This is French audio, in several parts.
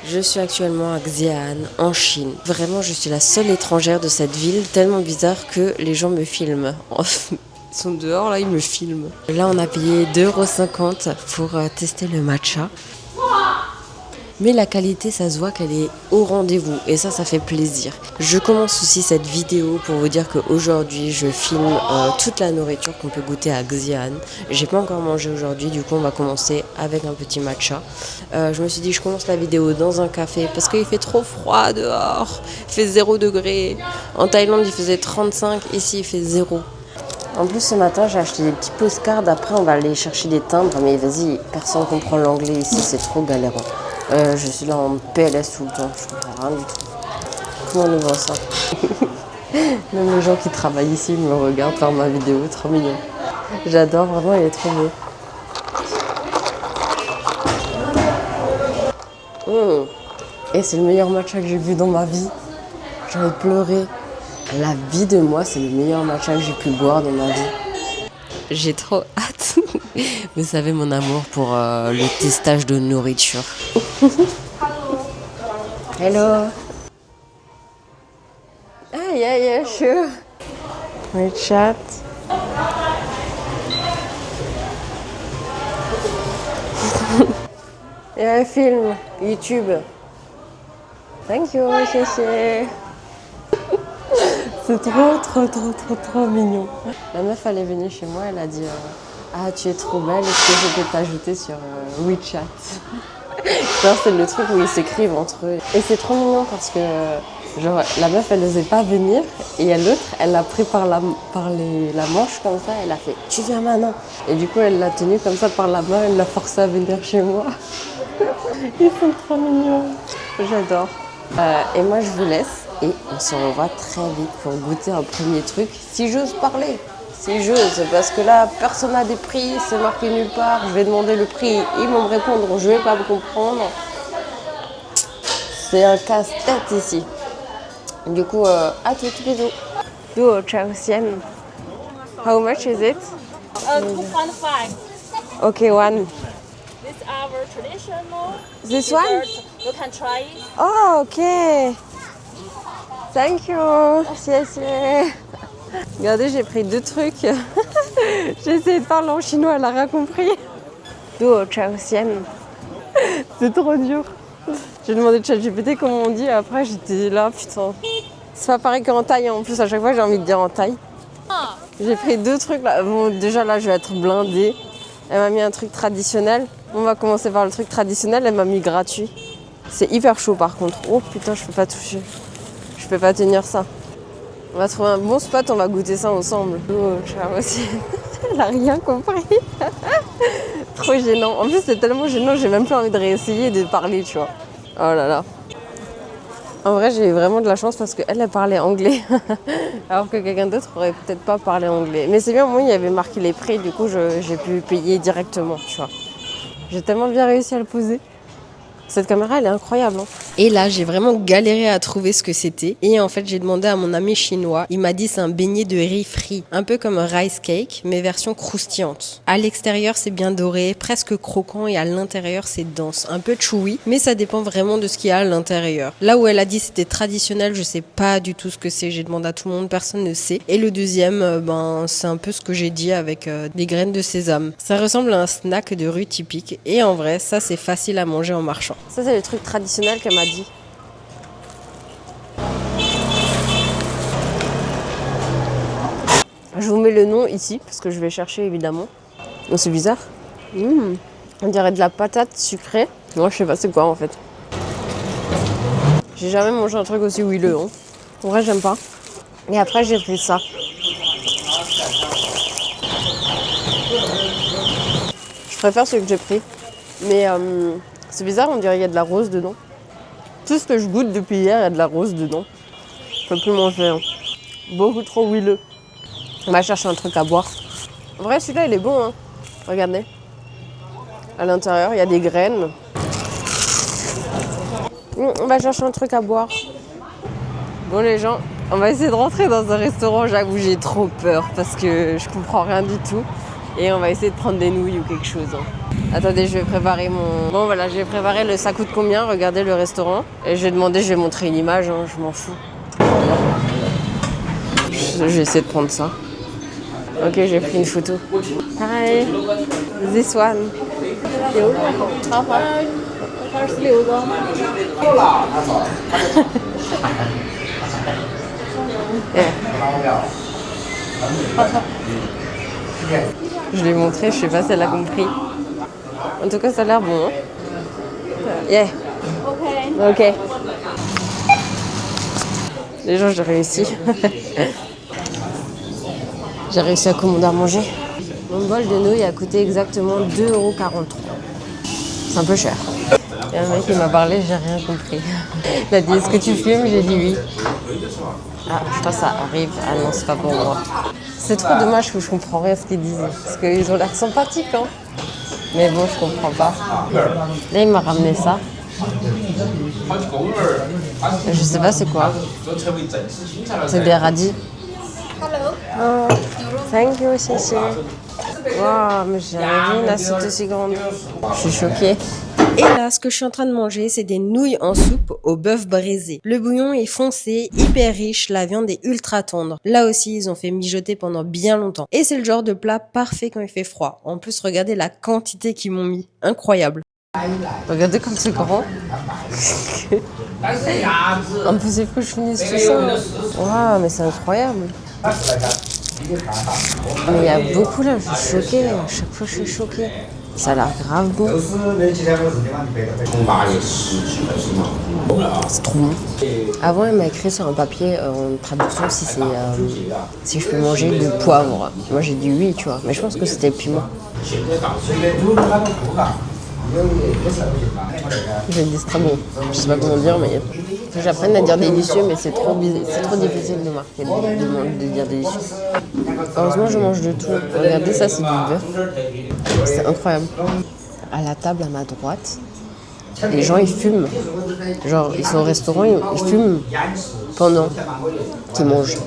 Je suis actuellement à Xi'an, en Chine. Vraiment, je suis la seule étrangère de cette ville, tellement bizarre que les gens me filment. Ils sont dehors, là, ils me filment. Là, on a payé 2,50 € pour tester le matcha. Mais la qualité, ça se voit qu'elle est au rendez-vous et ça fait plaisir. Je commence aussi cette vidéo pour vous dire qu'aujourd'hui, je filme toute la nourriture qu'on peut goûter à Xi'an. J'ai pas encore mangé aujourd'hui, du coup, on va commencer avec un petit matcha. Je me suis dit, je commence la vidéo dans un café parce qu'il fait trop froid dehors. Il fait 0 degré. En Thaïlande, il faisait 35, ici, il fait 0. En plus, ce matin, j'ai acheté des petits postcards. Après, on va aller chercher des timbres. Mais vas-y, personne comprend l'anglais ici, c'est trop galérant. Je suis là en PLS tout le temps, je comprends rien du tout. Comment on ouvre ça? Même les gens qui travaillent ici me regardent faire ma vidéo, trop mignon. J'adore, vraiment, il est trop beau. Et c'est le meilleur matcha que j'ai vu dans ma vie. J'ai envie de pleurer. La vie de moi, c'est le meilleur matcha que j'ai pu boire dans ma vie. J'ai trop hâte. Vous savez mon amour pour le testage de nourriture. Hello. Ah, yeah, sure. We chat. Et un film, YouTube. Thank you, chéché. C'est trop mignon. La meuf, elle est venue chez moi, elle a dit ah, tu es trop belle, est-ce que je peux t'ajouter sur WeChat? C'est le truc où ils s'écrivent entre eux. Et c'est trop mignon parce que genre, la meuf, elle n'osait pas venir. Et il y a l'autre, elle l'a pris par la manche comme ça, elle a fait tu viens maintenant. Et du coup, elle l'a tenu comme ça par la main, elle l'a forcé à venir chez moi. Ils sont trop mignons. J'adore. Et moi, je vous laisse. Et on se revoit très vite pour goûter un premier truc. Si j'ose parler. Si j'ose, parce que là, personne n'a des prix, c'est marqué nulle part. Je vais demander le prix, ils vont me répondre, je vais pas me comprendre. C'est un casse-tête ici. Du coup, à toutes, bisous. Duo Chaosian. How much is it? 2.5. Okay, one. This is our traditional. This one? dessert. You can try it. Oh, ok. Thank you. Regardez, j'ai pris 2 trucs. J'ai essayé de parler en chinois, elle a rien compris. Duo Chaosian. C'est trop dur. J'ai demandé de ChatGPT comment on dit, après j'étais là, putain. C'est pas pareil qu'en thaï, en plus à chaque fois j'ai envie de dire en thaï. J'ai pris 2 trucs là. Bon, déjà là je vais être blindée. Elle m'a mis un truc traditionnel. On va commencer par le truc traditionnel, elle m'a mis gratuit. C'est hyper chaud par contre. Oh putain, je peux pas toucher. Je peux pas tenir ça. On va trouver un bon spot, on va goûter ça ensemble. Oh, ciao aussi. Elle a rien compris. Trop gênant. En plus, c'est tellement gênant, j'ai même pas envie de réessayer de parler, tu vois. Oh là là. En vrai, j'ai eu vraiment de la chance parce qu'elle, elle parlait anglais. Alors que quelqu'un d'autre aurait peut-être pas parlé anglais. Mais c'est bien, moi, il y avait marqué les prix, du coup, j'ai pu payer directement, tu vois. J'ai tellement bien réussi à le poser. Cette caméra, elle est incroyable. Hein. Et là, j'ai vraiment galéré à trouver ce que c'était. Et en fait, j'ai demandé à mon ami chinois. Il m'a dit c'est un beignet de riz frit. Un peu comme un rice cake, mais version croustillante. À l'extérieur, c'est bien doré, presque croquant. Et à l'intérieur, c'est dense. Un peu chewy, mais ça dépend vraiment de ce qu'il y a à l'intérieur. Là où elle a dit c'était traditionnel, je sais pas du tout ce que c'est. J'ai demandé à tout le monde, personne ne sait. Et le deuxième, c'est un peu ce que j'ai dit avec des graines de sésame. Ça ressemble à un snack de rue typique. Et en vrai, ça, c'est facile à manger en marchant. Ça, c'est le truc traditionnel qu'elle m'a dit. Je vous mets le nom ici, parce que je vais chercher évidemment. Oh, c'est bizarre. On dirait de la patate sucrée. Moi, je sais pas c'est quoi en fait. J'ai jamais mangé un truc aussi huileux. Hein. En vrai, j'aime pas. Et après, j'ai pris ça. Je préfère ce que j'ai pris. Mais c'est bizarre, on dirait qu'il y a de la rose dedans. Tout ce que je goûte depuis hier, il y a de la rose dedans. Je peux plus manger. Hein. Beaucoup trop huileux. On va chercher un truc à boire. En vrai, celui-là, il est bon. Hein. Regardez. À l'intérieur, il y a des graines. On va chercher un truc à boire. Bon, les gens, on va essayer de rentrer dans un restaurant. J'avoue, j'ai trop peur parce que je comprends rien du tout. Et on va essayer de prendre des nouilles ou quelque chose. Hein. Attendez, je vais préparer mon... Bon voilà, je vais préparer le ça coûte combien, regardez le restaurant. Et je vais demander, je vais montrer une image, hein, je m'en fous. Je vais essayer de prendre ça. Ok, j'ai pris une photo. Hi, this one. Yeah. Je l'ai montré, je sais pas si elle a compris. En tout cas, ça a l'air bon. Hein. Yeah. Ok. Les gens, j'ai réussi. J'ai réussi à commander à manger. Mon bol de nouilles a coûté exactement 2,43 €. C'est un peu cher. Il y a un mec qui m'a parlé, j'ai rien compris. Il a dit, est-ce que tu filmes? J'ai dit oui. Ah, je crois que ça arrive. Ah non, c'est pas pour moi. C'est trop dommage que je comprends rien à ce qu'ils disent. Parce qu'ils ont l'air sympathiques, hein. Mais bon, je comprends pas. Là, il m'a ramené ça. Je sais pas c'est quoi. C'est des radis. Oh, thank you, Cécile. Waouh, mais j'ai jamais vu une assiette aussi grande. Je suis choquée. Et là, ce que je suis en train de manger, c'est des nouilles en soupe au bœuf braisé. Le bouillon est foncé, hyper riche, la viande est ultra tendre. Là aussi, ils ont fait mijoter pendant bien longtemps. Et c'est le genre de plat parfait quand il fait froid. En plus, regardez la quantité qu'ils m'ont mis. Incroyable. Regardez comme c'est grand. En plus, il faut que je finisse tout ça. Waouh, mais c'est incroyable. Mais il y a beaucoup là, je suis choquée. À chaque fois, je suis choquée. Ça a l'air grave bon. C'est trop bon. Avant, elle m'a écrit sur un papier en traduction si je peux manger du poivre. Moi, j'ai dit oui, tu vois. Mais je pense que c'était le piment. J'ai dit c'est très bon. Je sais pas comment dire, mais faut que j'apprenne à dire délicieux, mais c'est trop difficile de marquer, de dire délicieux. Heureusement, je mange de tout. Regardez, ça, c'est du bœuf. C'est incroyable. À la table à ma droite, les gens, ils fument. Genre, ils sont au restaurant, ils fument pendant qu'ils mangent.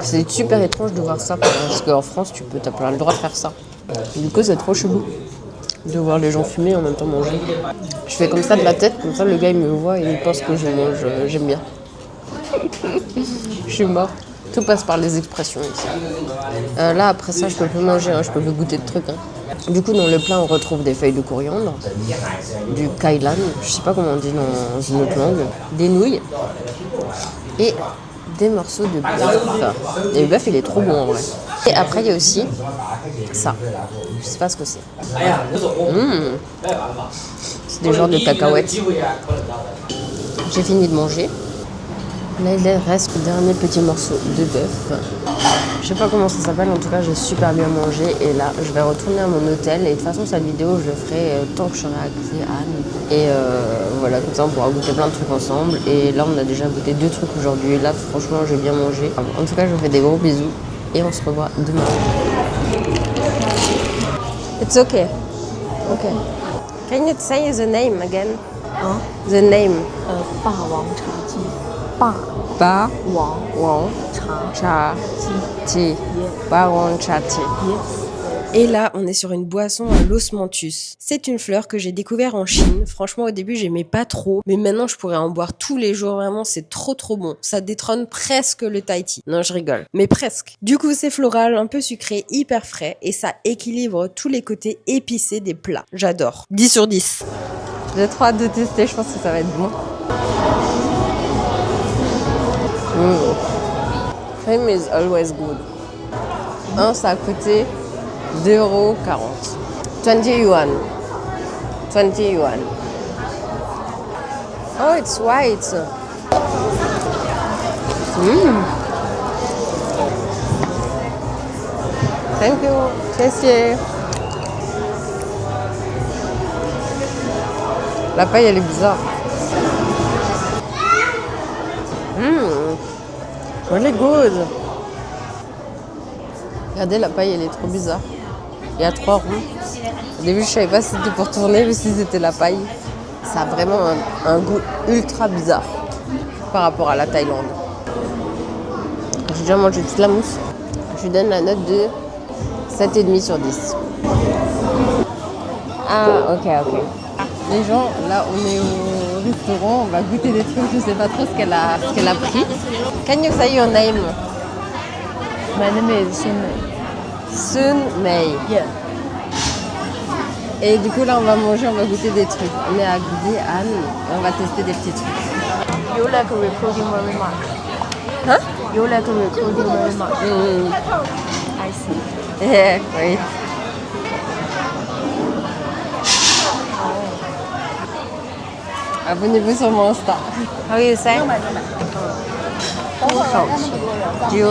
C'est super étrange de voir ça, parce qu'en France, t'as pas le droit de faire ça. Du coup, c'est trop chelou de voir les gens fumer et en même temps manger. Je fais comme ça de la tête, comme ça le gars il me voit et il pense que je mange, j'aime bien. Je suis morte. Tout passe par les expressions ici. Là après ça je peux plus manger, hein, je peux plus goûter de trucs. Hein. Du coup dans le plat on retrouve des feuilles de coriandre, du kailan, je sais pas comment on dit dans une autre langue, des nouilles et des morceaux de bœuf. Et le bœuf il est trop bon en vrai. Et après il y a aussi ça. Je sais pas ce que c'est. C'est des genres de cacahuètes. J'ai fini de manger. Là, il reste le dernier petit morceau de bœuf. Je sais pas comment ça s'appelle, en tout cas, j'ai super bien mangé. Et là, je vais retourner à mon hôtel. Et de toute façon, cette vidéo, je le ferai tant que je serai avec Anne. Et voilà, comme ça, on pourra goûter plein de trucs ensemble. Et là, on a déjà goûté 2 trucs aujourd'hui. Et là, franchement, j'ai bien mangé. En tout cas, je vous fais des gros bisous. Et on se revoit demain. It's okay. Okay. Can you say the name again? Hein? The name. 霸王茶姬，霸 Ba 王 Wang 茶 Cha 姬 Ti. Ba Wang Cha Ti.，yes。 Et là, on est sur une boisson à l'osmanthus. C'est une fleur que j'ai découvert en Chine. Franchement, au début, j'aimais pas trop. Mais maintenant, je pourrais en boire tous les jours. Vraiment, c'est trop bon. Ça détrône presque le Thai tea. Non, je rigole. Mais presque. Du coup, c'est floral, un peu sucré, hyper frais. Et ça équilibre tous les côtés épicés des plats. J'adore. 10 sur 10. J'ai trop hâte de tester. Je pense que ça va être bon. Fame is always good. Ça a coûté 2,40 €. 20 yuan. 20 yuan. Oh, it's white. Thank you. 谢谢. La paille, elle est bizarre. Really good. Regardez, la paille, elle est trop bizarre. Il y a 3 ronds. Au début, je savais pas si c'était pour tourner ou si c'était la paille. Ça a vraiment un goût ultra bizarre par rapport à la Thaïlande. J'ai déjà mangé toute la mousse. Je lui donne la note de 7,5 sur 10. Ah, ok, ok. Les gens, là, on est au restaurant, on va goûter des trucs, je sais pas trop ce qu'elle a pris. Can you say your name? My name is Sun. Sun Mei. Yeah. Et du coup, là, on va manger, on va goûter des trucs. On est à Xi'an, on va tester des petits trucs. You like recording very much. Hein? You like recording very much. I see. Yeah, oui. Abonnez-vous sur mon Insta. How you say? Du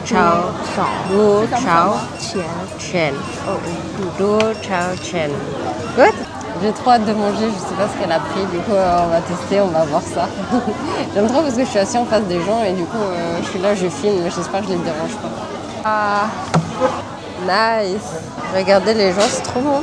Chao Chen. Du Chao Chen. Good. J'ai trop hâte de manger, je sais pas ce qu'elle a pris, du coup on va tester, on va voir ça. J'aime trop parce que je suis assise en face des gens et du coup je suis là, je filme, mais j'espère que je les dérange pas. Ah, nice. Regardez les gens, c'est trop bon.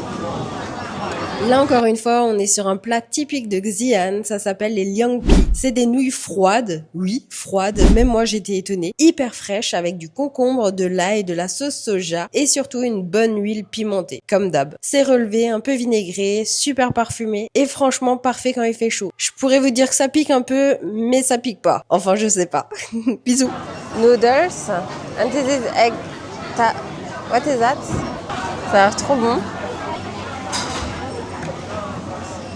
Là encore une fois, on est sur un plat typique de Xi'an, ça s'appelle les liang pi. C'est des nouilles froides, oui, froides, même moi j'étais étonnée, hyper fraîches avec du concombre, de l'ail, de la sauce soja et surtout une bonne huile pimentée, comme d'hab. C'est relevé, un peu vinaigré, super parfumé et franchement parfait quand il fait chaud. Je pourrais vous dire que ça pique un peu, mais ça pique pas. Enfin, je sais pas. Bisous. Noodles, and this is egg. What is that? Ça a l'air trop bon.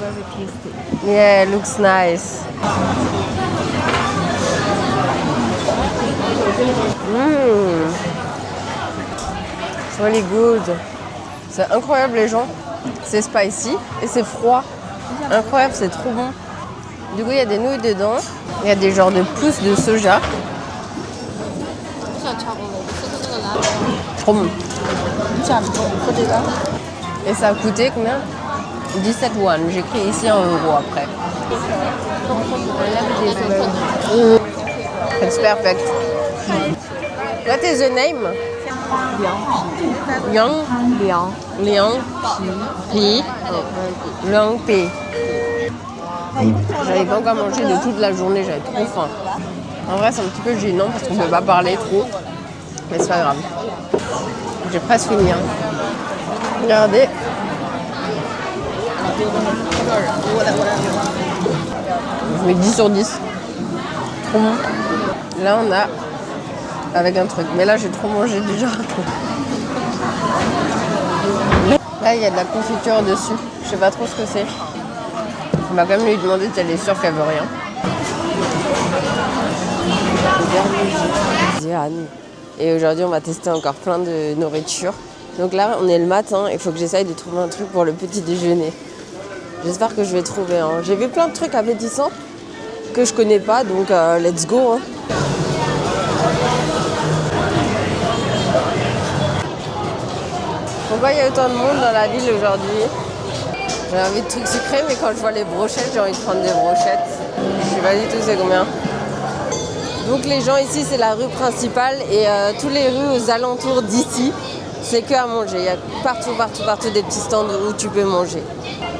Very tasty. Yeah, looks nice. It's really good. C'est incroyable les gens. C'est spicy et c'est froid. Incroyable, c'est trop bon. Du coup, il y a des nouilles dedans. Il y a des genres de pousses de soja. Trop bon. Et ça a coûté combien? 17 won. J'écris ici en euros après. It's perfect. What is the name? Liang Pi. Liang Pi. J'avais pas encore mangé de toute la journée, j'avais trop faim. En vrai, c'est un petit peu gênant parce qu'on peut pas parler trop. Mais c'est pas grave. J'ai presque fini. Regardez. Je mets 10 sur 10. Trop bon. Là, on a avec un truc. Mais là, j'ai trop mangé déjà. Là, il y a de la confiture dessus. Je sais pas trop ce que c'est. On va quand même lui demander si elle est sûre qu'elle veut rien. Et aujourd'hui, on va tester encore plein de nourriture. Donc là, on est le matin. Il faut que j'essaye de trouver un truc pour le petit déjeuner. J'espère que je vais trouver. J'ai vu plein de trucs appétissants que je connais pas, donc let's go. Pourquoi il y a autant de monde dans la ville aujourd'hui? J'ai envie de trucs sucrés, mais quand je vois les brochettes, j'ai envie de prendre des brochettes. Je sais pas du tout c'est combien. Donc les gens ici, c'est la rue principale et tous les rues aux alentours d'ici, c'est que à manger. Il y a partout des petits stands où tu peux manger.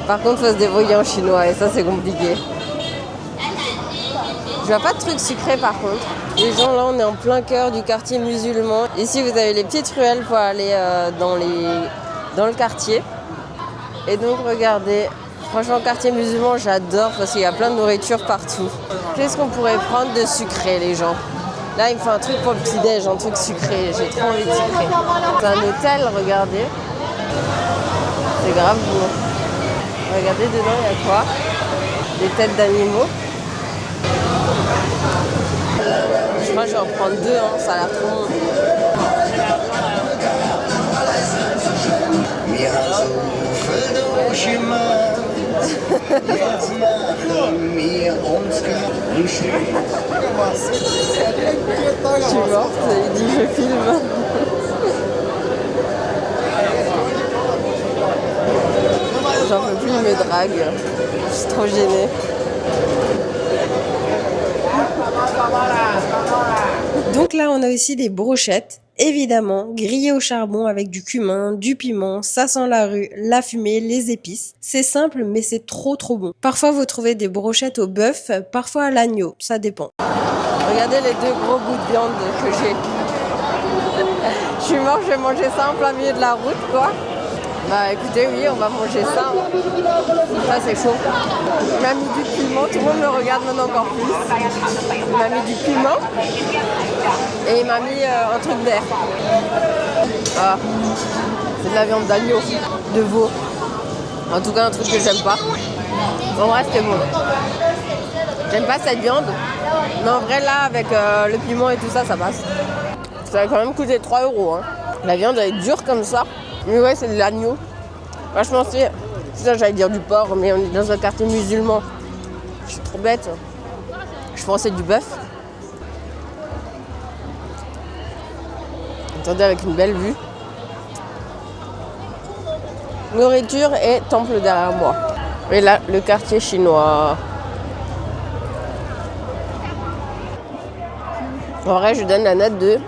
Par contre, il faut se débrouiller en chinois et ça, c'est compliqué. Je vois pas de trucs sucrés par contre. Les gens, là, on est en plein cœur du quartier musulman. Ici, vous avez les petites ruelles pour aller dans le quartier. Et donc, regardez, franchement, quartier musulman, j'adore parce qu'il y a plein de nourriture partout. Qu'est-ce qu'on pourrait prendre de sucré, les gens? Là, il me faut un truc pour le petit-déj, un truc sucré. J'ai trop envie de sucré. C'est un hôtel, regardez. C'est grave beau. Regardez dedans, il y a quoi? Des têtes d'animaux. Je crois que je vais en prendre deux, ça a l'air trop bon. Je suis morte, il dit je filme. J'en peux plus, il me drague. Je suis trop gênée. Donc là, on a aussi des brochettes, évidemment, grillées au charbon avec du cumin, du piment, ça sent la rue, la fumée, les épices. C'est simple, mais c'est trop bon. Parfois, vous trouvez des brochettes au bœuf, parfois à l'agneau, ça dépend. Regardez les deux gros bouts de viande que j'ai. Je suis morte, je vais manger ça en plein milieu de la route, quoi. Bah écoutez, oui, on va manger ça. Ça c'est chaud. Il m'a mis du piment, tout le monde me regarde maintenant encore plus. Il m'a mis du piment et il m'a mis un truc vert. Ah, c'est de la viande d'agneau, de veau. En tout cas un truc que j'aime pas. En vrai c'était bon. J'aime pas cette viande. Mais en vrai là avec le piment et tout ça, ça passe. Ça a quand même coûté 3 €. Hein. La viande elle est dure comme ça. Mais ouais, c'est de l'agneau. Moi, je pensais, ça j'allais dire du porc, mais on est dans un quartier musulman. Je suis trop bête. Je pensais du bœuf. Attendez, avec une belle vue. Nourriture et temple derrière moi. Et là, le quartier chinois. En vrai, je donne la note de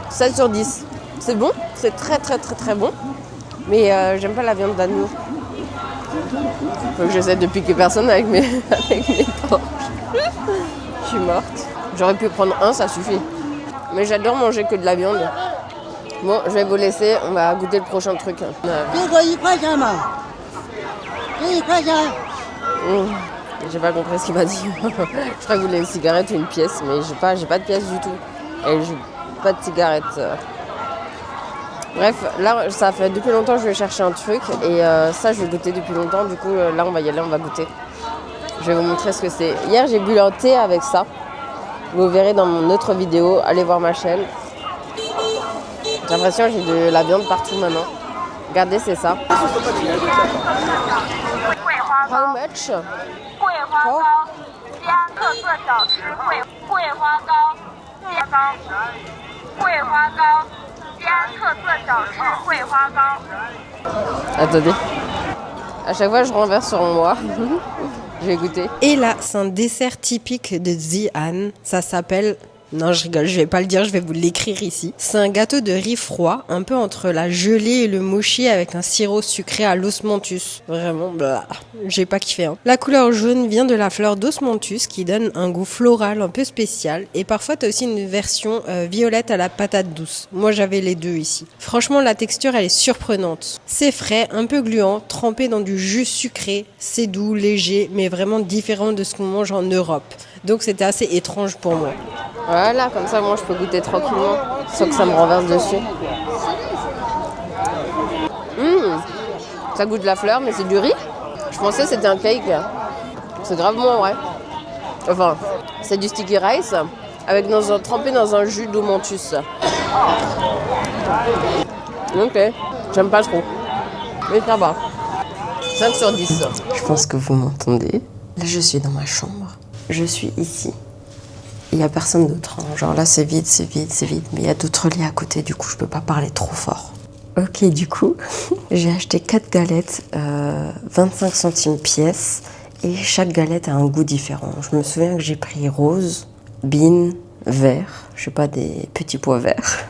7 sur 10. C'est bon, c'est très bon. Mais j'aime pas la viande d'agneau. Faut que j'essaie de piquer personne avec mes porcs. Je suis morte. J'aurais pu prendre un, ça suffit. Mais j'adore manger que de la viande. Bon, je vais vous laisser, on va goûter le prochain truc. J'ai pas compris ce qu'il m'a dit. Je crois qu'il voulait une cigarette ou une pièce, mais j'ai pas de pièce du tout. Et j'ai pas de cigarette. Bref, là, ça fait depuis longtemps que je vais chercher un truc et ça, je vais goûter depuis longtemps. Du coup, là, on va y aller, on va goûter. Je vais vous montrer ce que c'est. Hier, j'ai bu un thé avec ça. Vous verrez dans mon autre vidéo. Allez voir ma chaîne. J'ai l'impression que j'ai de la viande partout maintenant. Regardez, c'est ça. How much? Attendez. À chaque fois, je renverse sur moi. Je vais goûter. Et là, c'est un dessert typique de Xi'an. Ça s'appelle... Non, je rigole, je vais pas le dire, je vais vous l'écrire ici. C'est un gâteau de riz froid, un peu entre la gelée et le mochi avec un sirop sucré à l'osmanthus. Vraiment, blah, j'ai pas kiffé. Hein. La couleur jaune vient de la fleur d'osmanthus qui donne un goût floral un peu spécial. Et parfois, t'as aussi une version violette à la patate douce. Moi, j'avais les deux ici. Franchement, la texture, elle est surprenante. C'est frais, un peu gluant, trempé dans du jus sucré. C'est doux, léger, mais vraiment différent de ce qu'on mange en Europe. Donc, c'était assez étrange pour moi. Voilà, comme ça, moi, je peux goûter tranquillement, sans que ça me renverse dessus. Ça goûte de la fleur, mais c'est du riz. Je pensais que c'était un cake. C'est grave bon, ouais. Enfin, c'est du sticky rice, avec trempé dans un jus d'osmanthus. Ok, j'aime pas trop. Mais ça va. 5 sur 10. Je pense que vous m'entendez. Là, je suis dans ma chambre. Je suis ici. Il n'y a personne d'autre. Hein. Genre là, c'est vide. Mais il y a d'autres lits à côté. Du coup, je peux pas parler trop fort. Ok, du coup, j'ai acheté 4 galettes, 25 centimes pièce. Et chaque galette a un goût différent. Je me souviens que j'ai pris rose, bean, vert. Je sais pas, des petits pois verts.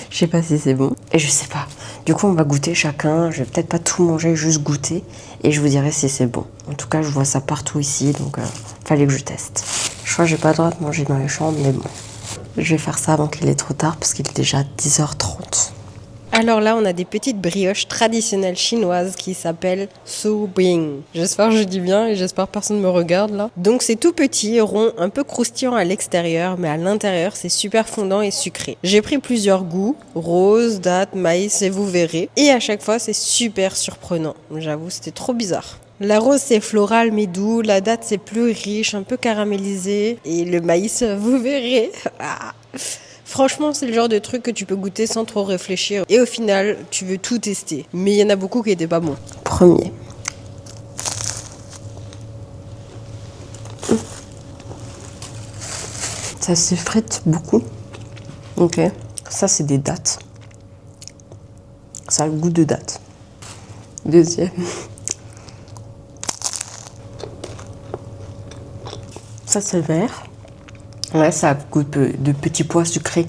Je sais pas si c'est bon. Et je sais pas. Du coup, on va goûter chacun. Je vais peut-être pas tout manger, juste goûter. Et je vous dirai si c'est bon. En tout cas, je vois ça partout ici. Donc, fallait que je teste. Je crois que j'ai pas le droit de manger dans les chambres, mais bon. Je vais faire ça avant qu'il est trop tard, parce qu'il est déjà 10h30. Alors là, on a des petites brioches traditionnelles chinoises qui s'appellent Su Bing. J'espère que je dis bien et j'espère que personne ne me regarde là. Donc c'est tout petit, rond, un peu croustillant à l'extérieur, mais à l'intérieur, c'est super fondant et sucré. J'ai pris plusieurs goûts, rose, date, maïs et vous verrez. Et à chaque fois, c'est super surprenant. J'avoue, c'était trop bizarre. La rose, c'est floral mais doux. La date, c'est plus riche, un peu caramélisé. Et le maïs, vous verrez. Ah. Franchement, c'est le genre de truc que tu peux goûter sans trop réfléchir. Et au final, tu veux tout tester. Mais il y en a beaucoup qui étaient pas bons. Premier. Ça s'effrite beaucoup. Ok. Ça, c'est des dattes. Ça a le goût de date. Deuxième. Ça, c'est vert. Ouais, ça a goût de petits pois sucrés.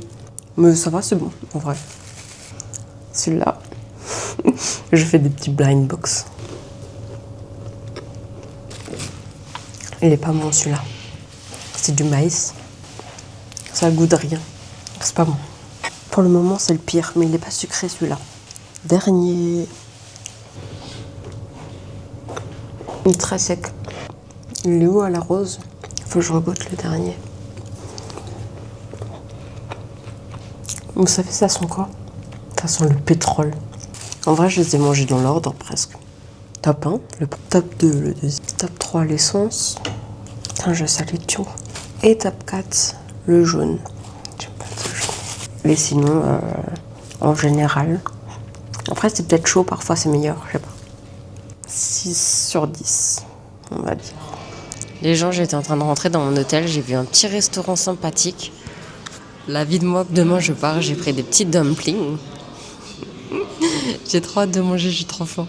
Mais ça va, c'est bon, en vrai. Celui-là, je fais des petits blind box. Il est pas bon, celui-là. C'est du maïs. Ça a le goût de rien. C'est pas bon. Pour le moment, c'est le pire, mais il est pas sucré, celui-là. Dernier. Il est très sec. Il est où à la rose? Faut que je regoute le dernier. Vous savez, ça sent quoi? Ça sent le pétrole. En vrai, je les ai mangés dans l'ordre presque. Top 1, le top 2, le deuxième. Top 3, l'essence. Putain, je salue tout. Et top 4, le jaune. J'aime pas ce jaune. Mais sinon, en général. Après, c'est peut-être chaud, parfois c'est meilleur, je sais pas. 6 sur 10, on va dire. Les gens, j'étais en train de rentrer dans mon hôtel, j'ai vu un petit restaurant sympathique. La vie de moi, demain je pars, j'ai pris des petits dumplings. J'ai trop hâte de manger, je suis trop faim.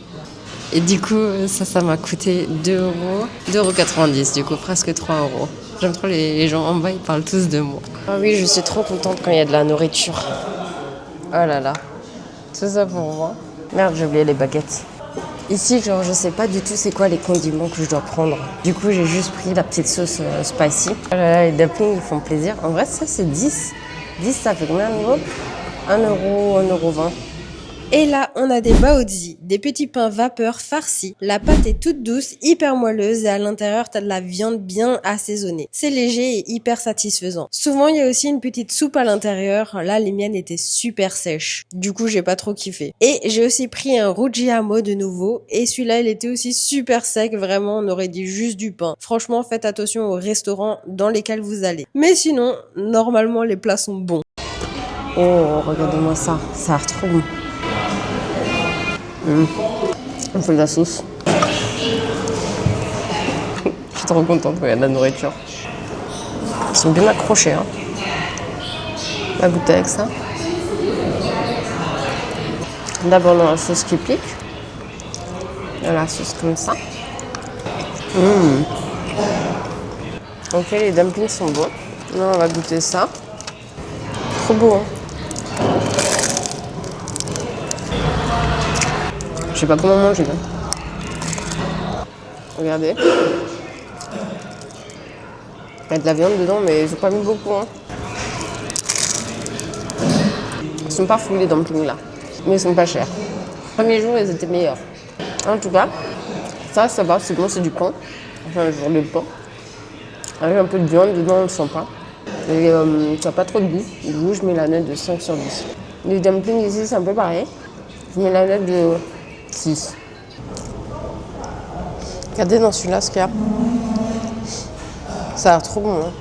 Et du coup, ça m'a coûté 2 euros. 2,90 € du coup, presque 3 euros. J'aime trop les gens en bas, ils parlent tous de moi. Ah oui, je suis trop contente quand il y a de la nourriture. Oh là là, tout ça pour moi. Merde, j'ai oublié les baguettes. Ici, genre, je sais pas du tout c'est quoi les condiments que je dois prendre. Du coup, j'ai juste pris la petite sauce spicy. Oh là là, les dumplings, ils font plaisir. En vrai, ça, c'est 10. 10, ça fait combien d'euros? 1 euro, 1,20 €. Et là, on a des baozi, des petits pains vapeur farcis. La pâte est toute douce, hyper moelleuse et à l'intérieur, t'as de la viande bien assaisonnée. C'est léger et hyper satisfaisant. Souvent, il y a aussi une petite soupe à l'intérieur. Là, les miennes étaient super sèches. Du coup, j'ai pas trop kiffé. Et j'ai aussi pris un ruggiamo de nouveau. Et celui-là, il était aussi super sec. Vraiment, on aurait dit juste du pain. Franchement, faites attention aux restaurants dans lesquels vous allez. Mais sinon, normalement, les plats sont bons. Oh, regardez-moi ça, ça a l'air trop bon. On fait de la sauce. Je suis trop contente quand il y a de la nourriture. Ils sont bien accrochés. Hein. On va goûter avec ça. D'abord dans la sauce qui pique. Dans la sauce comme ça. Ok, les dumplings sont bons. Là, on va goûter ça. Trop beau, hein. Je sais pas comment manger. Hein. Regardez. Il y a de la viande dedans, mais ils ont pas mis beaucoup. Hein. Ils sont pas fous les dumplings là. Mais ils sont pas chers. Le premier jour, ils étaient meilleurs. En tout cas, ça va, c'est bon, c'est du pain. Enfin, genre de pain. Avec un peu de viande dedans, on le sent pas. Et ça n'a pas trop de goût. Du coup, je mets la note de 5 sur 10. Les dumplings ici, c'est un peu pareil. Je mets la note de 6. Regardez dans celui-là ce qu'il y a. Ça a l'air trop bon. Hein.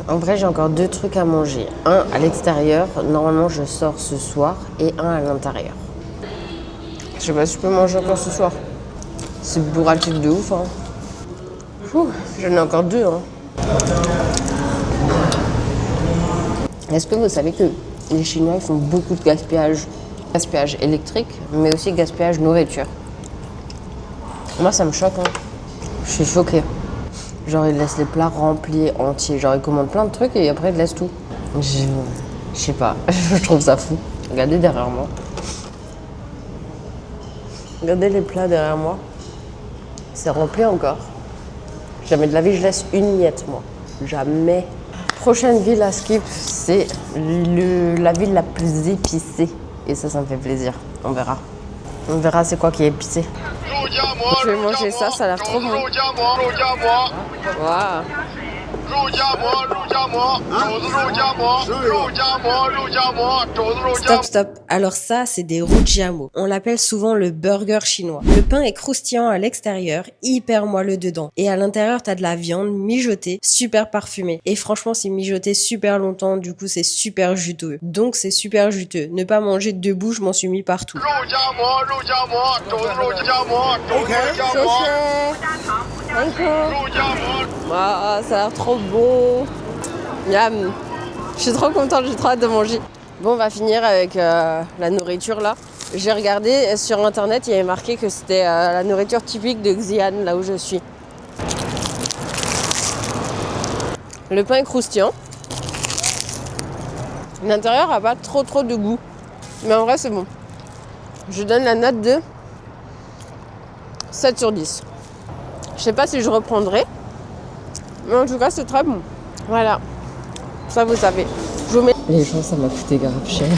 En vrai, j'ai encore 2 trucs à manger. Un à l'extérieur. Normalement, je sors ce soir. Et un à l'intérieur. Je sais pas si je peux manger encore ce soir. C'est bourratif de ouf. Hein. J'en ai encore 2. Hein. Est-ce que vous savez que les Chinois ils font beaucoup de gaspillage? Gaspillage électrique, mais aussi gaspillage nourriture. Moi, ça me choque. Hein. Je suis choquée. Genre, ils laissent les plats remplis entiers. Genre, ils commandent plein de trucs et après, ils laissent tout. Je sais pas. Je trouve ça fou. Regardez derrière moi. Regardez les plats derrière moi. C'est rempli encore. Jamais de la vie, je laisse une miette, moi. Jamais. Prochaine ville à skip, c'est la ville la plus épicée. Et ça me fait plaisir. On verra. On verra c'est quoi qui est épicé. Je vais manger ça, ça a l'air trop bon. Waouh. Stop. Alors ça, c'est des ruggiamo. On l'appelle souvent le burger chinois. Le pain est croustillant à l'extérieur, hyper moelleux dedans. Et à l'intérieur, t'as de la viande mijotée, super parfumée. Et franchement, c'est mijoté super longtemps, du coup, c'est super juteux. Donc, c'est super juteux. Ne pas manger debout, je m'en suis mis partout. Ah, ça a l'air trop bon. Miam. Je suis trop contente, j'ai trop hâte de manger. Bon, on va finir avec la nourriture là. J'ai regardé sur internet, il y avait marqué que c'était la nourriture typique de Xi'an, là où je suis. Le pain est croustillant. L'intérieur n'a pas trop de goût. Mais en vrai, c'est bon. Je donne la note de 7 sur 10. Je sais pas si je reprendrai. Mais en tout cas, c'est très bon. Voilà. Ça, vous savez. Je vous mets... Les gens, ça m'a coûté grave cher.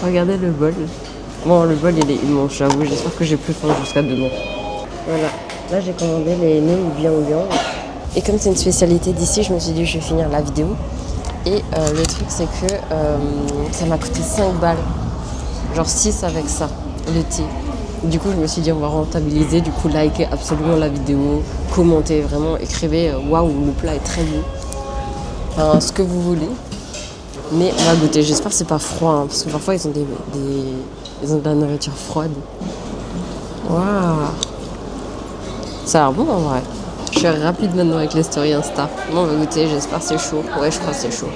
Regardez le bol. Bon, le bol il est immense, j'avoue. J'espère que j'ai plus faim jusqu'à demain. Voilà. Là, j'ai commandé les nouilles bien ou bien. Et comme c'est une spécialité d'ici, je me suis dit je vais finir la vidéo. Et le truc, c'est que ça m'a coûté 5 balles. Genre 6 avec ça, le thé. Du coup, je me suis dit on va rentabiliser. Du coup, likez absolument la vidéo. Commentez vraiment. Écrivez waouh, le plat est très bon. Enfin, ce que vous voulez. Mais on va goûter. J'espère que c'est pas froid. Hein, parce que parfois, ils ont ils ont de la nourriture froide. Waouh. Ça a l'air bon en vrai. Je suis rapide maintenant avec les stories Insta. Bon, on va goûter, j'espère que c'est chaud. Ouais, je crois que c'est chaud.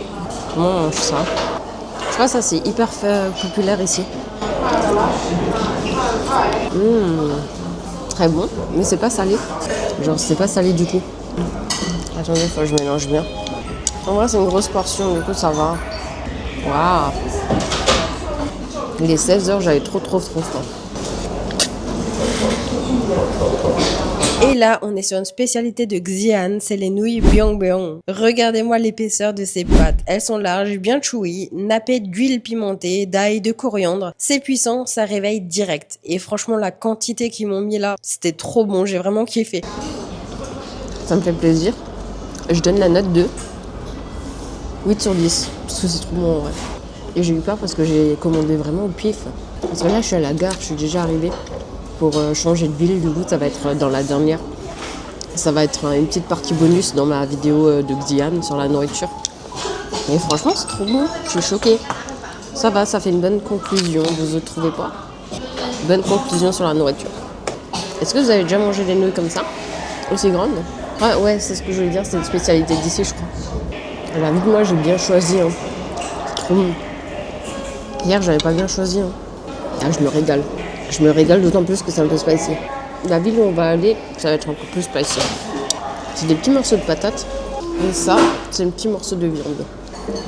Comment on mange ça? Je crois que ça c'est hyper populaire ici. Très bon, mais c'est pas salé. Genre c'est pas salé du tout. Attendez, faut que je mélange bien. En vrai c'est une grosse portion, du coup ça va. Waouh. Il est 16h, j'avais trop faim. Et là, on est sur une spécialité de Xi'an, c'est les nouilles byong byong. Regardez-moi l'épaisseur de ces pâtes. Elles sont larges, bien chewy, nappées d'huile pimentée, d'ail, de coriandre. C'est puissant, ça réveille direct. Et franchement, la quantité qu'ils m'ont mis là, c'était trop bon, j'ai vraiment kiffé. Ça me fait plaisir. Je donne la note de 8 sur 10, parce que c'est trop bon en vrai. Et j'ai eu peur parce que j'ai commandé vraiment au pif. Parce que là, je suis à la gare, je suis déjà arrivée. Pour changer de ville, du coup ça va être dans la dernière. Ça va être une petite partie bonus dans ma vidéo de Xi'an sur la nourriture. Et franchement c'est trop bon, je suis choquée. Ça va, ça fait une bonne conclusion, vous ne trouvez pas? Bonne conclusion sur la nourriture. Est-ce que vous avez déjà mangé des nouilles comme ça? Aussi grandes? Ouais, c'est ce que je voulais dire, c'est une spécialité d'ici je crois. La vie de moi j'ai bien choisi. Hein. C'est trop bon. Hier j'avais pas bien choisi. Hein. Là je me régale. Je me régale d'autant plus que c'est un peu spicy. La ville où on va aller, ça va être encore plus spicy. C'est des petits morceaux de patates. Et ça, c'est un petit morceau de viande.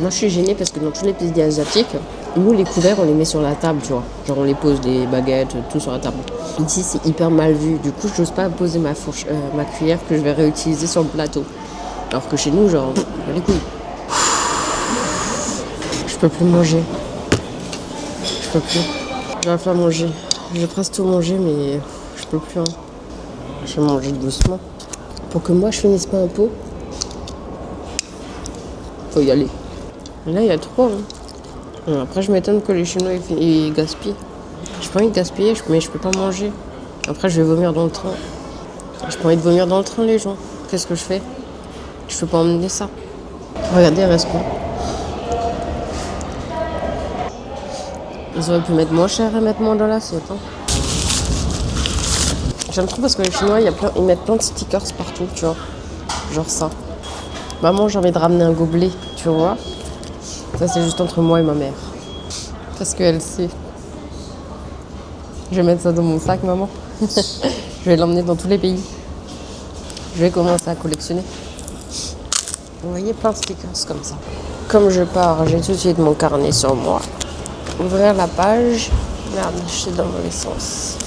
Moi, je suis gênée parce que dans tous les pays asiatiques, nous, les couverts, on les met sur la table, tu vois. Genre, on les pose, des baguettes, tout sur la table. Ici, c'est hyper mal vu. Du coup, je n'ose pas poser ma cuillère que je vais réutiliser sur le plateau. Alors que chez nous, genre, les couilles. Je peux plus manger. Je peux plus. J'arrive pas à manger. J'ai presque tout mangé, mais je peux plus. Hein. Je vais manger doucement. Pour que moi, je finisse pas un pot, faut y aller. Et là, il y a trop. Hein. Après, je m'étonne que les Chinois, ils gaspillent. J'ai pas envie de gaspiller, mais je peux pas manger. Après, je vais vomir dans le train. J'ai pas envie de vomir dans le train, les gens. Qu'est-ce que je fais? Je peux pas emmener ça. Regardez, il reste quoi? Ils auraient pu mettre moins cher et mettre moins dans l'assiette. Hein. J'aime trop parce que les Chinois, ils mettent plein de stickers partout, tu vois. Genre ça. Maman, j'ai envie de ramener un gobelet, tu vois. Ça, c'est juste entre moi et ma mère. Parce qu'elle sait. Je vais mettre ça dans mon sac, maman. Je vais l'emmener dans tous les pays. Je vais commencer à collectionner. Vous voyez, plein de stickers comme ça. Comme je pars, j'ai tout de suite mon carnet sur moi. Ouvrir la page. Merde, je suis dans le mauvais sens.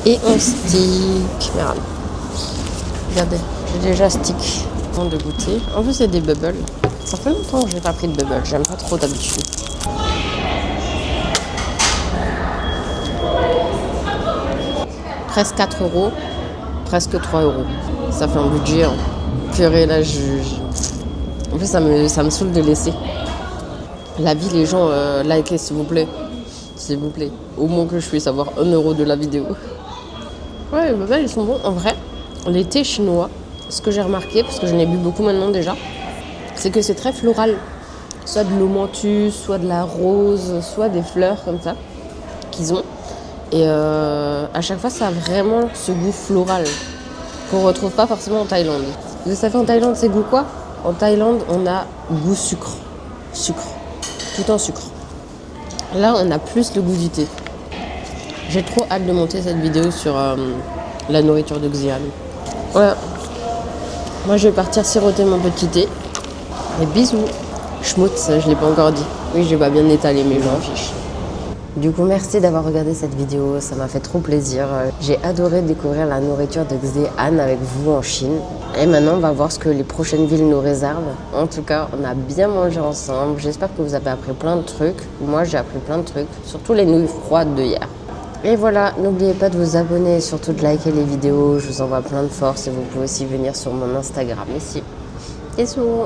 Et on stick. Merde. Regardez, j'ai déjà stick. Avant de goûter. En plus, c'est des bubbles. Ça fait longtemps que j'ai pas pris de bubbles. J'aime pas trop d'habitude. Presque 4 €. Presque 3 €. Ça fait un budget. Hein. Purée, là, en plus, ça me saoule de laisser. La vie, les gens, likez s'il vous plaît. S'il vous plaît. Au moins que je puisse avoir 1 € de la vidéo. Ouais, les bubbles, ils sont bons. En vrai, les thés chinois, ce que j'ai remarqué, parce que j'en ai bu beaucoup maintenant déjà, c'est que c'est très floral. Soit de l'eau menthe, soit de la rose, soit des fleurs comme ça qu'ils ont. Et à chaque fois, ça a vraiment ce goût floral qu'on retrouve pas forcément en Thaïlande. Vous savez en Thaïlande, c'est goût quoi? En Thaïlande, on a goût sucre. Sucre. Tout en sucre. Là, on a plus le goût du thé. J'ai trop hâte de monter cette vidéo sur la nourriture de Xi'an. Voilà. Moi, je vais partir siroter mon petit thé. Et bisous. Schmutz, je l'ai pas encore dit. Oui, je vais pas bien étaler, mais je m'en fiche. Du coup, merci d'avoir regardé cette vidéo, ça m'a fait trop plaisir. J'ai adoré découvrir la nourriture de Xi'an avec vous en Chine. Et maintenant, on va voir ce que les prochaines villes nous réservent. En tout cas, on a bien mangé ensemble. J'espère que vous avez appris plein de trucs. Moi, j'ai appris plein de trucs, surtout les nouilles froides de hier. Et voilà, n'oubliez pas de vous abonner et surtout de liker les vidéos. Je vous envoie plein de force et vous pouvez aussi venir sur mon Instagram ici. Bisous.